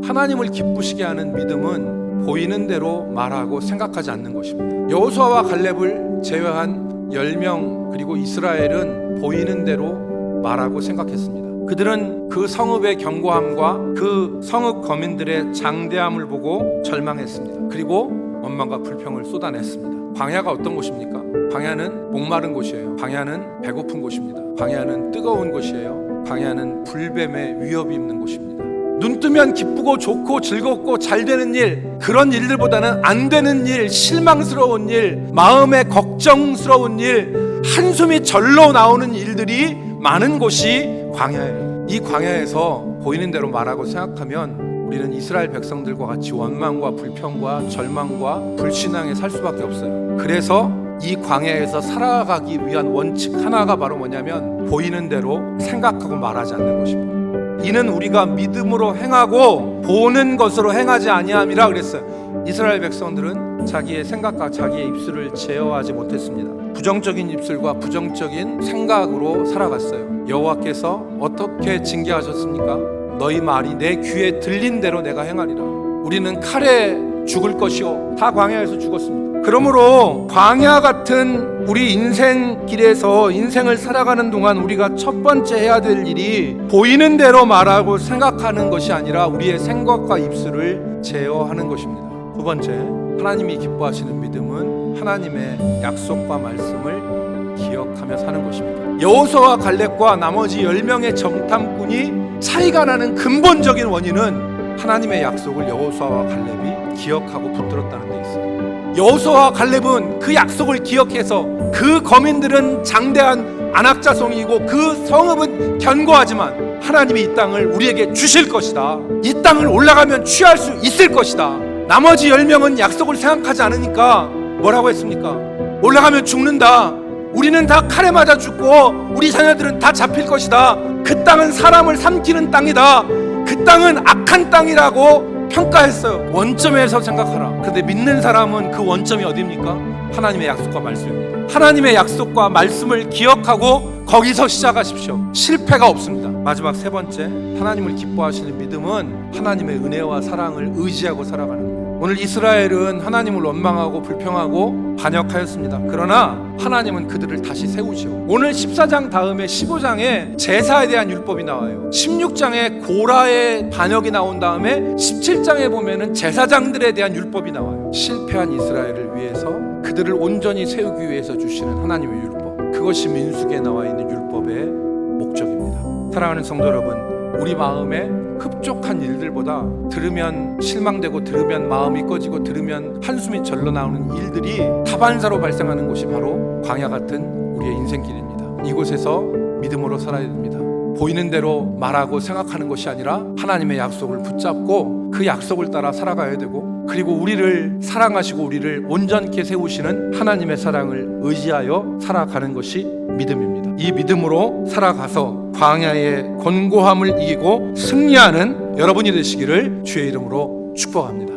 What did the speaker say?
하나님을 기쁘시게 하는 믿음은 보이는 대로 말하고 생각하지 않는 것입니다. 여호수아와 갈렙을 제외한 10명 그리고 이스라엘은 보이는 대로 말하고 생각했습니다. 그들은 그 성읍의 견고함과 그 성읍 거민들의 장대함을 보고 절망했습니다. 그리고 원망과 불평을 쏟아냈습니다. 광야가 어떤 곳입니까? 광야는 목마른 곳이에요. 광야는 배고픈 곳입니다. 광야는 뜨거운 곳이에요. 광야는 불뱀의 위협이 있는 곳입니다. 눈 뜨면 기쁘고 좋고 즐겁고 잘 되는 일, 그런 일들보다는 안 되는 일, 실망스러운 일, 마음에 걱정스러운 일, 한숨이 절로 나오는 일들이 많은 곳이 광야예요. 이 광야에서 보이는 대로 말하고 생각하면 우리는 이스라엘 백성들과 같이 원망과 불평과 절망과 불신앙에 살 수밖에 없어요. 그래서 이 광야에서 살아가기 위한 원칙 하나가 바로 뭐냐면 보이는 대로 생각하고 말하지 않는 것입니다. 이는 우리가 믿음으로 행하고 보는 것으로 행하지 아니함이라 그랬어요. 이스라엘 백성들은 자기의 생각과 자기의 입술을 제어하지 못했습니다. 부정적인 입술과 부정적인 생각으로 살아갔어요. 여호와께서 어떻게 징계하셨습니까? 너희 말이 내 귀에 들린 대로 내가 행하리라. 우리는 칼에 죽을 것이요, 다 광야에서 죽었습니다. 그러므로 광야 같은 우리 인생길에서 인생을 살아가는 동안 우리가 첫 번째 해야 될 일이 보이는 대로 말하고 생각하는 것이 아니라 우리의 생각과 입술을 제어하는 것입니다. 두 번째, 하나님이 기뻐하시는 믿음은 하나님의 약속과 말씀을 기억하며 사는 것입니다. 여호수아와 갈렙과 나머지 10명의 정탐꾼이 차이가 나는 근본적인 원인은 하나님의 약속을 여호수아와 갈렙이 기억하고 붙들었다는 데 있어요. 여호수아와 갈렙은 그 약속을 기억해서 그 거민들은 장대한 안악자손이고 그 성읍은 견고하지만 하나님이 이 땅을 우리에게 주실 것이다. 이 땅을 올라가면 취할 수 있을 것이다. 나머지 10명은 약속을 생각하지 않으니까 뭐라고 했습니까? 올라가면 죽는다. 우리는 다 칼에 맞아 죽고 우리 자녀들은 다 잡힐 것이다. 그 땅은 사람을 삼키는 땅이다. 그 땅은 악한 땅이라고 평가했어요. 원점에서 생각하라. 그런데 믿는 사람은 그 원점이 어디입니까? 하나님의 약속과 말씀입니다. 하나님의 약속과 말씀을 기억하고 거기서 시작하십시오. 실패가 없습니다. 마지막 세 번째, 하나님을 기뻐하시는 믿음은 하나님의 은혜와 사랑을 의지하고 살아가는 거예요. 오늘 이스라엘은 하나님을 원망하고 불평하고 반역하였습니다. 그러나 하나님은 그들을 다시 세우시오. 오늘 14장 다음에 15장에 제사에 대한 율법이 나와요. 16장에 고라의 반역이 나온 다음에 17장에 보면은 제사장들에 대한 율법이 나와요. 실패한 이스라엘을 위해서 그들을 온전히 세우기 위해서 주시는 하나님의 율법, 그것이 민수기에 나와 있는 율법의 목적입니다. 사랑하는 성도 여러분, 우리 마음에 흡족한 일들보다 들으면 실망되고 들으면 마음이 꺼지고 들으면 한숨이 절로 나오는 일들이 다반사로 발생하는 곳이 바로 광야 같은 우리의 인생길입니다. 이곳에서 믿음으로 살아야 됩니다. 보이는 대로 말하고 생각하는 것이 아니라 하나님의 약속을 붙잡고 그 약속을 따라 살아가야 되고, 그리고 우리를 사랑하시고 우리를 온전케 세우시는 하나님의 사랑을 의지하여 살아가는 것이 믿음입니다. 이 믿음으로 살아가서 광야의 곤고함을 이기고 승리하는 여러분이 되시기를 주의 이름으로 축복합니다.